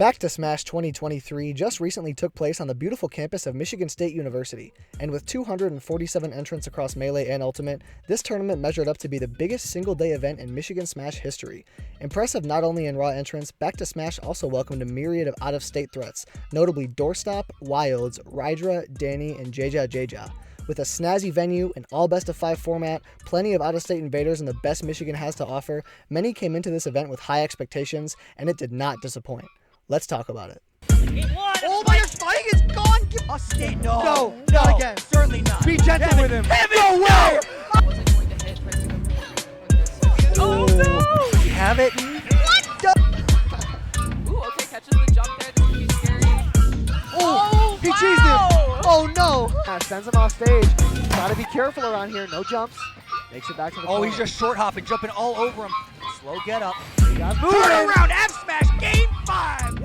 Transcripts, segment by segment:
Back to Smash 2023 just recently took place on the beautiful campus of Michigan State University, and with 247 entrants across Melee and Ultimate, this tournament measured up to be the biggest single-day event in Michigan Smash history. Impressive not only in raw entrants, Back to Smash also welcomed a myriad of out-of-state threats, notably Doorstop, Wilds, Rydra, Danny, and Jja. With a snazzy venue, an all best-of-5 format, plenty of out-of-state invaders, and the best Michigan has to offer, many came into this event with high expectations, and it did not disappoint. Let's talk about it. Oh my, your spike is gone! I'll stay. No, not again. Certainly not. Be gentle with him. No way! Wasn't going to hit with this. Oh no! You have it. Ooh, okay, catches the jump there. This could be scary. Oh, he cheesed him. Oh no! Sends him off stage. Gotta be careful around here. No jumps. Makes it back to the corner. He's just short hopping, jumping all over him. Slow get up. Turn Turn around, F smash, game 5.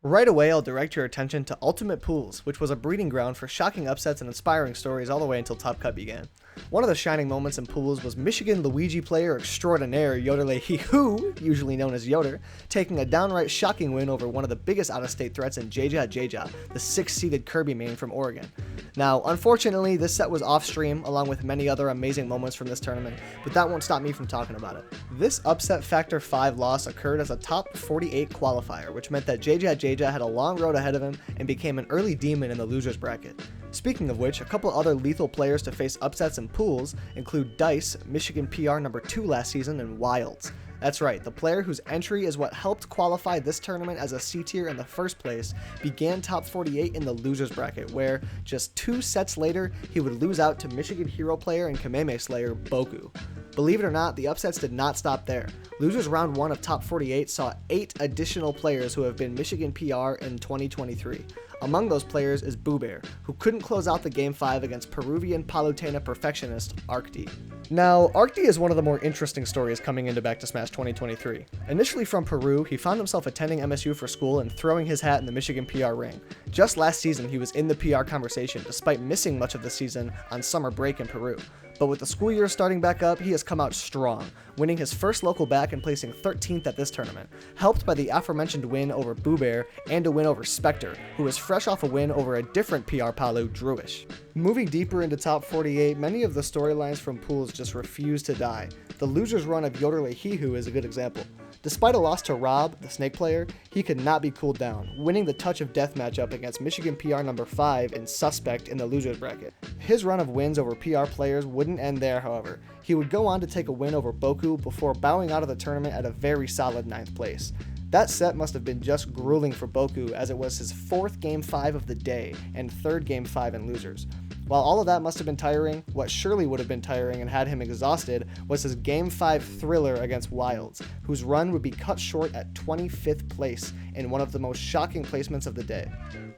Right away, I'll direct your attention to Ultimate Pools, which was a breeding ground for shocking upsets and inspiring stories all the way until Top Cut began. One of the shining moments in Pools was Michigan Luigi player extraordinaire Yoderle, usually known as Yoder, taking a downright shocking win over one of the biggest out-of-state threats in Jja, the 6-seeded Kirby main from Oregon. Now, unfortunately, this set was off-stream, along with many other amazing moments from this tournament, but that won't stop me from talking about it. This Upset Factor 5 loss occurred as a top 48 qualifier, which meant that Jja had a long road ahead of him and became an early demon in the losers bracket. Speaking of which, a couple other lethal players to face upsets in Pools include Dice, Michigan PR number 2 last season, and Wilds. That's right, the player whose entry is what helped qualify this tournament as a C tier in the first place began top 48 in the losers bracket, where just 2 sets later he would lose out to Michigan hero player and Kameme Slayer Boku. Believe it or not, the upsets did not stop there. Losers round 1 of top 48 saw 8 additional players who have been Michigan PR in 2023. Among those players is Boobear, who couldn't close out the Game 5 against Peruvian Palutena perfectionist Arcti. Now, Arcti is one of the more interesting stories coming into Back to Smash 2023. Initially from Peru, he found himself attending MSU for school and throwing his hat in the Michigan PR ring. Just last season, he was in the PR conversation despite missing much of the season on summer break in Peru. But with the school year starting back up, he has come out strong, winning his first local back and placing 13th at this tournament, helped by the aforementioned win over Boobear and a win over Spectre, who was fresh off a win over a different PR Palu, Druish. Moving deeper into top 48, many of the storylines from Pools just refuse to die. The loser's run of Yoderle Hihu is a good example. Despite a loss to Rob, the Snake player, he could not be cooled down, winning the Touch of Death matchup against Michigan PR number 5 and Suspect in the losers bracket. His run of wins over PR players wouldn't end there, however. He would go on to take a win over Boku before bowing out of the tournament at a very solid 9th place. That set must have been just grueling for Boku, as it was his 4th Game 5 of the day and 3rd Game 5 in losers. While all of that must have been tiring, what surely would have been tiring and had him exhausted was his Game 5 thriller against Wilds, whose run would be cut short at 25th place in one of the most shocking placements of the day.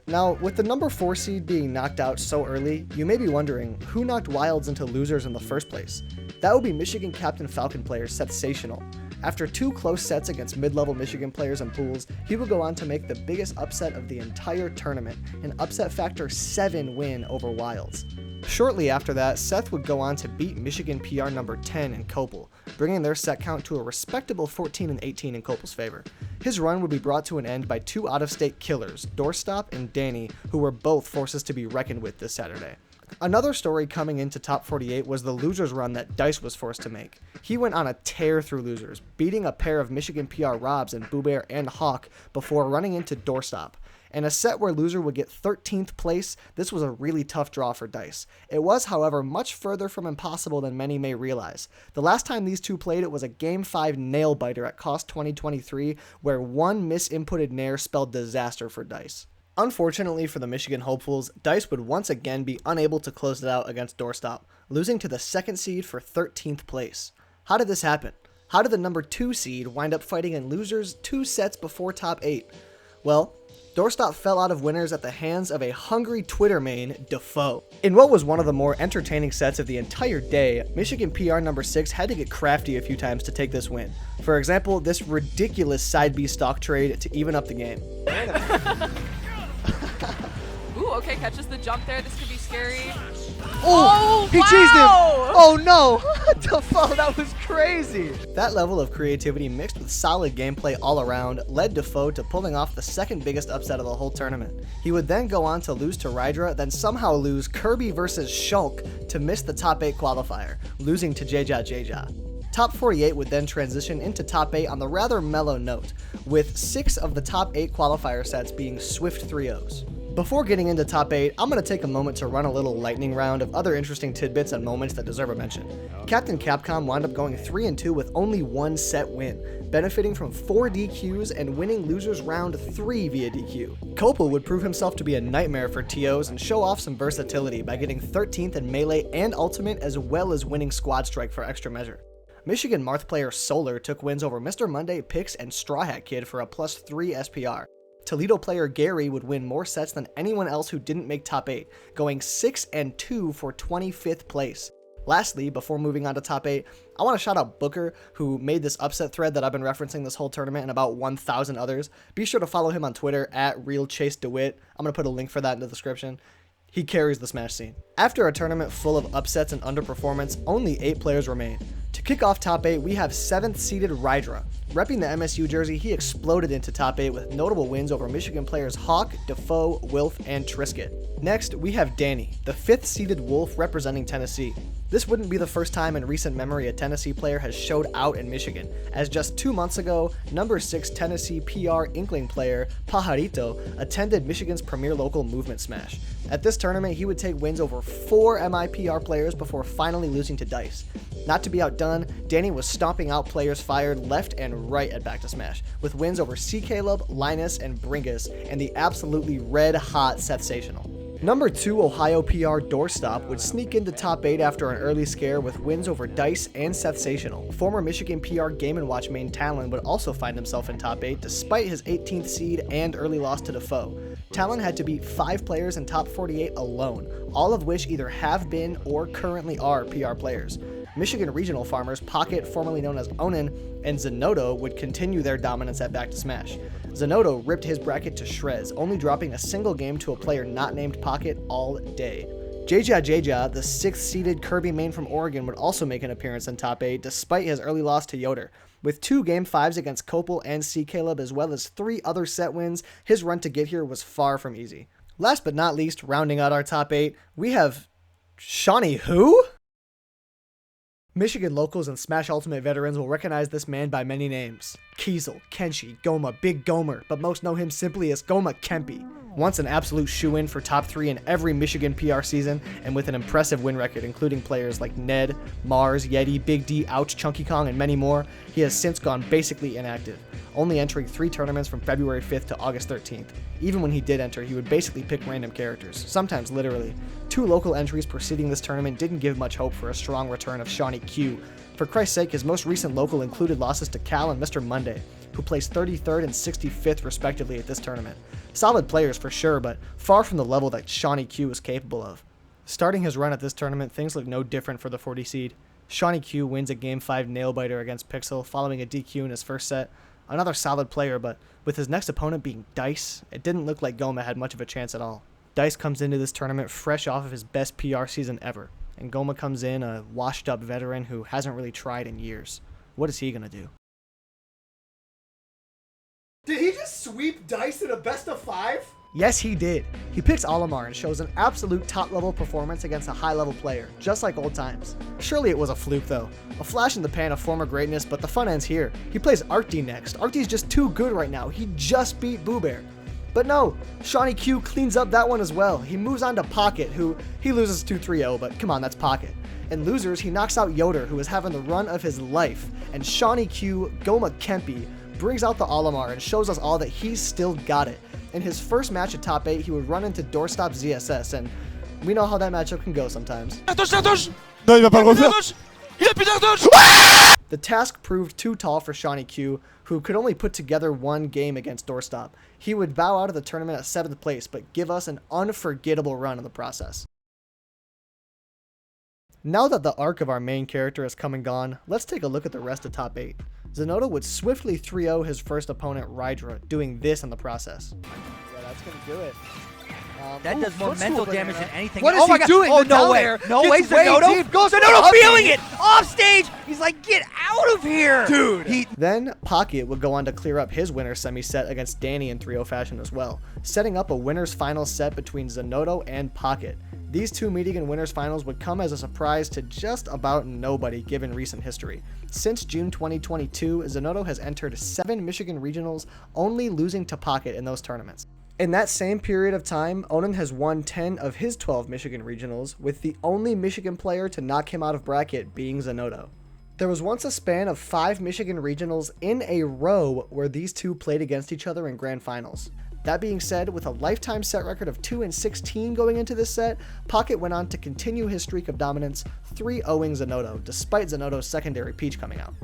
Now, with the number 4 seed being knocked out so early, you may be wondering, who knocked Wilds into losers in the first place? That would be Michigan Captain Falcon player Sensational. After 2 close sets against mid-level Michigan players and Pools, he would go on to make the biggest upset of the entire tournament, an Upset Factor 7 win over Wilds. Shortly after that, Seth would go on to beat Michigan PR number 10 in Copel, bringing their set count to a respectable 14 and 18 in Copel's favor. His run would be brought to an end by 2 out-of-state killers, Doorstop and Danny, who were both forces to be reckoned with this Saturday. Another story coming into top 48 was the losers run that Dice was forced to make. He went on a tear through losers, beating a pair of Michigan PR Robs in Boobear and Hawk before running into Doorstop. In a set where loser would get 13th place, this was a really tough draw for Dice. It was, however, much further from impossible than many may realize. The last time these two played, it was a Game 5 nail-biter at Cost 2023, where one misinputted nair spelled disaster for Dice. Unfortunately for the Michigan hopefuls, Dice would once again be unable to close it out against Doorstop, losing to the 2nd seed for 13th place. How did this happen? How did the number 2 seed wind up fighting in losers 2 sets before top 8? Well, Doorstop fell out of winners at the hands of a hungry Twitter main, Defoe. In what was one of the more entertaining sets of the entire day, Michigan PR number 6 had to get crafty a few times to take this win. For example, this ridiculous side B stock trade to even up the game. Ooh, okay, catches the jump there. This could be scary. Oh, he cheesed him. Oh no. Defoe, that was crazy. That level of creativity mixed with solid gameplay all around led Defoe to pulling off the second biggest upset of the whole tournament. He would then go on to lose to Rydra, then somehow lose Kirby versus Shulk to miss the top 8 qualifier, losing to JJJJ. Top 48 would then transition into top 8 on the rather mellow note, with 6 of the top 8 qualifier sets being swift 3-0s. Before getting into top 8, I'm going to take a moment to run a little lightning round of other interesting tidbits and moments that deserve a mention. Captain Capcom wound up going 3-2 with only 1 set win, benefiting from 4 DQs and winning losers round 3 via DQ. Copel would prove himself to be a nightmare for TOs and show off some versatility by getting 13th in Melee and Ultimate as well as winning Squad Strike for extra measure. Michigan Marth player Solar took wins over Mr. Monday, Pix, and Straw Hat Kid for a +3 SPR. Toledo player Gary would win more sets than anyone else who didn't make top 8, going 6-2 for 25th place. Lastly, before moving on to top 8, I want to shout out Booker, who made this upset thread that I've been referencing this whole tournament and about 1,000 others. Be sure to follow him on Twitter at RealChaseDeWitt. I'm going to put a link for that in the description. He carries the Smash scene. After a tournament full of upsets and underperformance, only 8 players remain. To kick off top 8, we have 7th seeded Rydra. Repping the MSU jersey, he exploded into top 8 with notable wins over Michigan players Hawk, Defoe, Wilf, and Trisket. Next, we have Danny, the 5th seeded Wolf representing Tennessee. This wouldn't be the first time in recent memory a Tennessee player has showed out in Michigan, as just 2 months ago, number 6 Tennessee PR Inkling player Pajarito attended Michigan's premier local movement smash. At this tournament, he would take wins over 4 MIPR players before finally losing to Dice. Not to be outdone, Danny was stomping out players fired left and right at Back to Smash, with wins over C. Caleb, Linus, and Bringus, and the absolutely red-hot Sensational. Number 2 Ohio PR Doorstop would sneak into top 8 after an early scare with wins over Dice and Sensational. Former Michigan PR Game & Watch main Talon would also find himself in top 8 despite his 18th seed and early loss to Defoe. Talon had to beat 5 players in top 48 alone, all of which either have been or currently are PR players. Michigan regional farmers Pocket, formerly known as Onin, and Zenodo would continue their dominance at Back to Smash. Zenodo ripped his bracket to shreds, only dropping a single game to a player not named Pocket all day. JJJJ, the 6th seeded Kirby main from Oregon, would also make an appearance in top 8 despite his early loss to Yoder. With 2 Game 5s against Copel and C. Caleb as well as 3 other set wins, his run to get here was far from easy. Last but not least, rounding out our top 8, we have Shawnee who? Michigan locals and Smash Ultimate veterans will recognize this man by many names. Kiesel, Kenshi, Goma, Big Gomer, but most know him simply as Goma Kempi. Once an absolute shoe-in for top 3 in every Michigan PR season, and with an impressive win record including players like Ned, Mars, Yeti, Big D, Ouch, Chunky Kong, and many more, he has since gone basically inactive, only entering 3 tournaments from February 5th to August 13th. Even when he did enter, he would basically pick random characters, sometimes literally. 2 local entries preceding this tournament didn't give much hope for a strong return of Shawnee Q. For Christ's sake, his most recent local included losses to Cal and Mr. Monday, who placed 33rd and 65th respectively at this tournament. Solid players for sure, but far from the level that Shawnee Q is capable of. Starting his run at this tournament, things look no different for the 40 seed. Shawnee Q wins a Game 5 nail-biter against Pixel, following a DQ in his first set. Another solid player, but with his next opponent being Dice, it didn't look like Goma had much of a chance at all. Dice comes into this tournament fresh off of his best PR season ever, and Goma comes in a washed-up veteran who hasn't really tried in years. What is he gonna do? Did he just sweep Dice in a best of 5? Yes, he did. He picks Olimar and shows an absolute top-level performance against a high-level player, just like old times. Surely it was a fluke, though. A flash in the pan of former greatness, but the fun ends here. He plays Arcty next. Arcty's just too good right now. He just beat Boo Bear. But no, Shawnee Q cleans up that one as well. He moves on to Pocket, who he loses 2-3-0, but come on, that's Pocket. In losers, he knocks out Yoder, who is having the run of his life, and Shawnee Q, Goma Kempi, brings out the Olimar and shows us all that he's still got it. In his first match at top 8, he would run into Doorstop ZSS, and we know how that matchup can go sometimes. Non, il va pas le refaire. Il a plus d'ardoche. The task proved too tall for Shawnee Q, who could only put together 1 game against Doorstop. He would bow out of the tournament at 7th place, but give us an unforgettable run in the process. Now that the arc of our main character has come and gone, let's take a look at the rest of top 8. Zenodo would swiftly 3-0 his first opponent, Rydra, doing this in the process. Yeah, that's going to do it. That does more mental damage than anything. What is oh my he God. doing? Oh, The down no way. air No way, gets way Zenodo. deep, goes Zenodo feeling killing it! Off stage! He's like, get out of here! Dude! Then, Pocket would go on to clear up his winner's semi-set against Danny in 3-0 fashion as well, setting up a winner's final set between Zanotto and Pocket. These two meeting in winners finals would come as a surprise to just about nobody given recent history. Since June 2022, Zanotto has entered 7 Michigan regionals, only losing to Pocket in those tournaments. In that same period of time, Onan has won 10 of his 12 Michigan regionals, with the only Michigan player to knock him out of bracket being Zanotto. There was once a span of 5 Michigan regionals in a row where these two played against each other in grand finals. That being said, with a lifetime set record of 2-16 going into this set, Pocket went on to continue his streak of dominance, 3-0ing Zanotto, despite Zanotto's secondary peach coming out.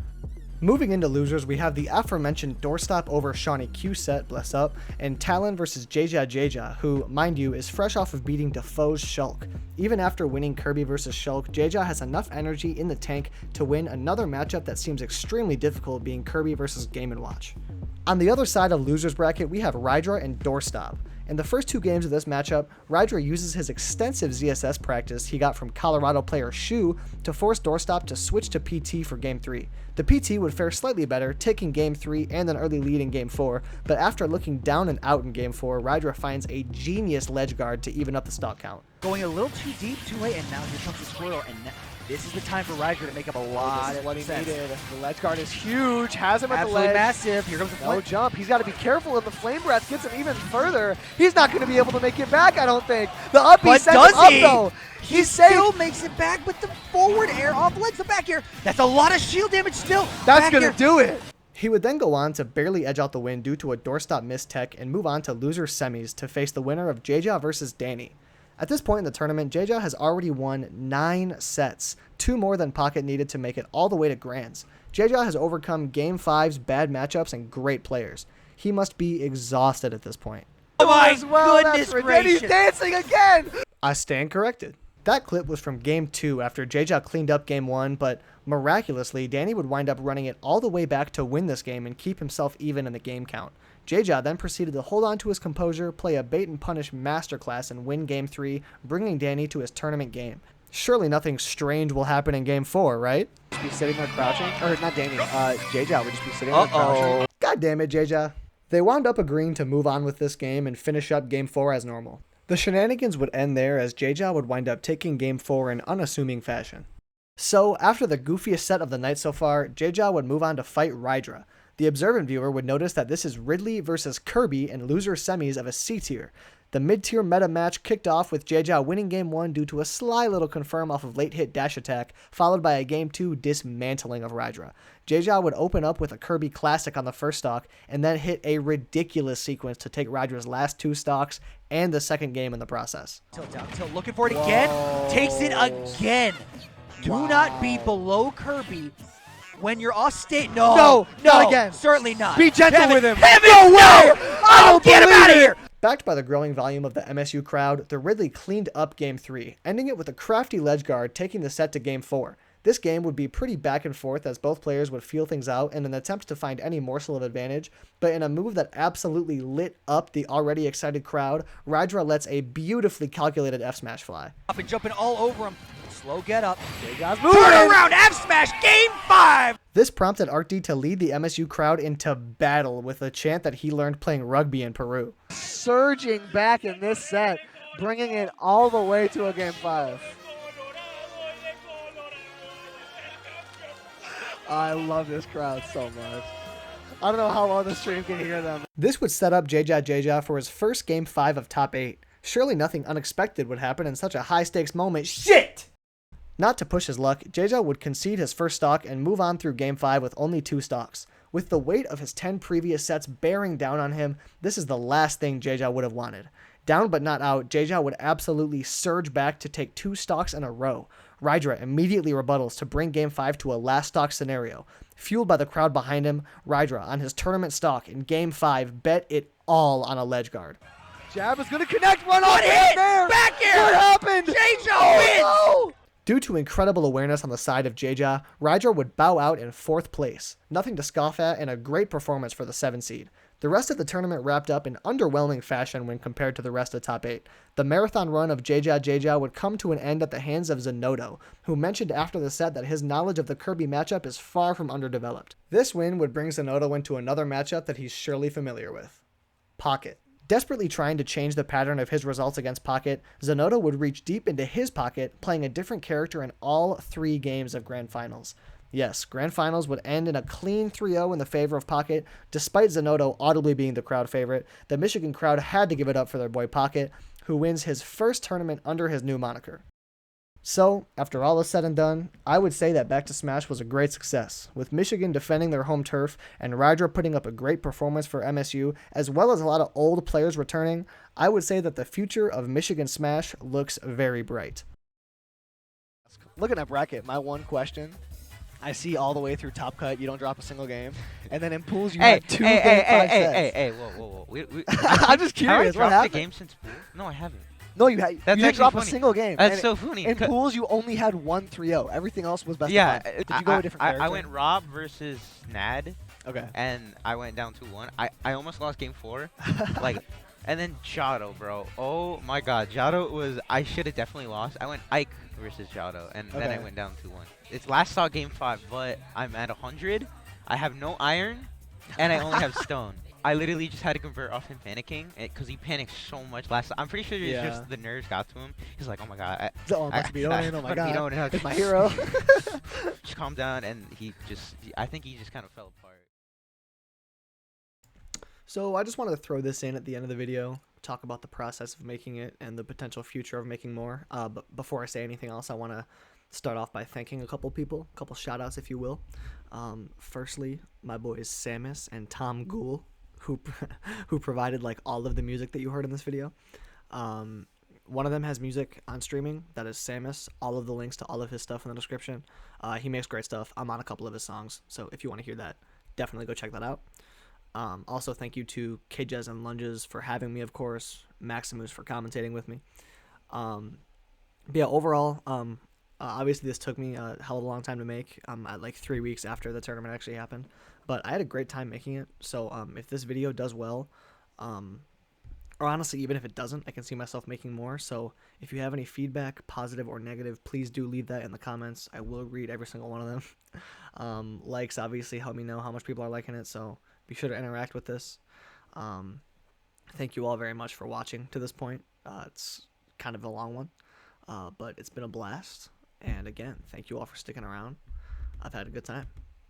Moving into losers, we have the aforementioned doorstop over Shawnee Q set, bless up, and Talon versus Jeja, who, mind you, is fresh off of beating Defoe's Shulk. Even after winning Kirby versus Shulk, Jeja has enough energy in the tank to win another matchup that seems extremely difficult, being Kirby versus Game & Watch. On the other side of losers bracket, we have Rydra and Doorstop. In the first 2 games of this matchup, Rydra uses his extensive ZSS practice he got from Colorado player Shu to force Doorstop to switch to PT for Game 3. The PT would fare slightly better, taking Game 3 and an early lead in Game 4, but after looking down and out in Game 4, Rydra finds a genius ledge guard to even up the stock count. Going a little too deep, too late, and now here comes the Squirrel, and this is the time for Ryder to make up a lot of what he sense. needed. The ledge guard is huge. Has him at the Absolutely ledge. massive. Here comes the No flame. jump. He's got to be careful if the flame breath gets him even further. He's not going to be able to make it back, I don't think. The up B But sends does him up, he? though. He still makes it back with the forward air off ledge. The back air. That's a lot of shield damage still. That's Back going air. to do it. He would then go on to barely edge out the win due to a doorstop missed tech and move on to loser semis to face the winner of Jeja versus Danny. At this point in the tournament, Jeja has already won 9 sets, 2 more than Pocket needed to make it all the way to grands. Jeja has overcome Game 5's bad matchups and great players. He must be exhausted at this point. Oh my As well, goodness that's right. Then he's gracious. dancing again. I stand corrected. That clip was from Game 2 after Jeja cleaned up Game 1, but miraculously, Danny would wind up running it all the way back to win this game and keep himself even in the game count. Jeja then proceeded to hold on to his composure, play a bait and punish masterclass, and win Game 3, bringing Danny to his tournament game. Surely nothing strange will happen in Game 4, right? Just be sitting there crouching, or not Danny, Jeja would just be sitting there crouching. God damn it, Jeja. They wound up agreeing to move on with this game and finish up Game 4 as normal. The shenanigans would end there as Jeja would wind up taking Game 4 in unassuming fashion. So, after the goofiest set of the night so far, Jeja would move on to fight Rydra. The observant viewer would notice that this is Ridley versus Kirby in loser semis of a C tier. The mid-tier meta match kicked off with Jeja winning Game 1 due to a sly little confirm off of late hit dash attack, followed by a Game 2 dismantling of Rydra. Jeja would open up with a Kirby classic on the first stock, and then hit a ridiculous sequence to take Rydra's last 2 stocks and the second game in the process. Tilt down, tilt, looking for it again. Takes it again. Do not be below Kirby when you're off state. No, not again. Certainly not. Be gentle Heaven, with him. Heaven, No way. I don't get him out of here. Backed by the growing volume of the MSU crowd, the Ridley cleaned up Game 3, ending it with a crafty ledge guard taking the set to Game 4. This game would be pretty back and forth as both players would feel things out in an attempt to find any morsel of advantage, but in a move that absolutely lit up the already excited crowd, Rydra lets a beautifully calculated F smash fly. Up and jumping all over him. Slow get up. Jeja's moving. Turn around, F smash, Game 5. This prompted ArcD to lead the MSU crowd into battle with a chant that he learned playing rugby in Peru. Surging back in this set, bringing it all the way to a Game 5. I love this crowd so much. I don't know how well the stream can hear them. This would set up Jeja for his first Game 5 of top 8. Surely nothing unexpected would happen in such a high-stakes moment. Shit! Not to push his luck, Jeja would concede his first stock and move on through Game 5 with only 2 stocks. With the weight of his 10 previous sets bearing down on him, this is the last thing Jeja would have wanted. Down but not out, Jeja would absolutely surge back to take 2 stocks in a row. Rydra immediately rebuttals to bring Game 5 to a last stock scenario. Fueled by the crowd behind him, Rydra, on his tournament stock in Game 5, bet it all on a ledge guard. Jab is going to connect one What on hit? there. Back air. What happened? Jeja wins. No. Due to incredible awareness on the side of Jeja, Rydra would bow out in 4th place. Nothing to scoff at and a great performance for the 7 seed. The rest of the tournament wrapped up in underwhelming fashion when compared to the rest of top 8. The marathon run of JJ would come to an end at the hands of Zenodo, who mentioned after the set that his knowledge of the Kirby matchup is far from underdeveloped. This win would bring Zenodo into another matchup that he's surely familiar with. Pocket. Desperately trying to change the pattern of his results against Pocket, Zenodo would reach deep into his pocket, playing a different character in all 3 games of Grand Finals. Yes, Grand Finals would end in a clean 3-0 in the favor of Pocket. Despite Zenodo audibly being the crowd favorite, the Michigan crowd had to give it up for their boy Pocket, who wins his first tournament under his new moniker. So, after all is said and done, I would say that Back to Smash was a great success, with Michigan defending their home turf and Rydra putting up a great performance for MSU, as well as a lot of old players returning. I would say that the future of Michigan Smash looks very bright. Looking at bracket, my one question, I see all the way through Top Cut, you don't drop a single game, and then in pools you had 2 game 5 sets. Hey, whoa. I'm just curious, what Have I dropped happened? a game since pool? No, I haven't. No, you didn't drop a single game. That's And so funny. in pools, you only had 1 3-0. Everything else was best Yeah, of 5. Did you go a different character? I went Rob versus Nad, Okay. and I went down 2-1. I almost lost game 4. And then Jado, bro. Oh my god, Jado was, I should have definitely lost. I went Ike versus Jado, and then I went down 2-1. It's last saw game 5, but I'm at 100. I have no iron, and I only have stone. I literally just had to convert off him panicking, because he panicked so much last time. I'm pretty sure it's just the nerves got to him. He's like, oh my god. I'm about to beat Owen, oh my god. It's my hero. hero. Just calm down, and I think he just kind of fell apart. So I just wanted to throw this in at the end of the video, talk about the process of making it and the potential future of making more. But before I say anything else, I want to start off by thanking a couple people, a couple shout outs if you will. Firstly, my boys Samis and Tom Ghoul, who provided like all of the music that you heard in this video. One of them has music on streaming, that is Samis. All of the links to all of his stuff in the description. He makes great stuff. I'm on a couple of his songs, so if you want to hear that, definitely go check that out. Also, thank you to KJs and Lunges for having me, of course. Maximus for commentating with me. But yeah, overall, obviously this took me a hell of a long time to make. At like 3 weeks after the tournament actually happened. But I had a great time making it. So if this video does well, or honestly, even if it doesn't, I can see myself making more. So if you have any feedback, positive or negative, please do leave that in the comments. I will read every single one of them. Likes obviously help me know how much people are liking it. So be sure to interact with this. Thank you all very much for watching to this point. It's kind of a long one, but it's been a blast. And again, thank you all for sticking around. I've had a good time.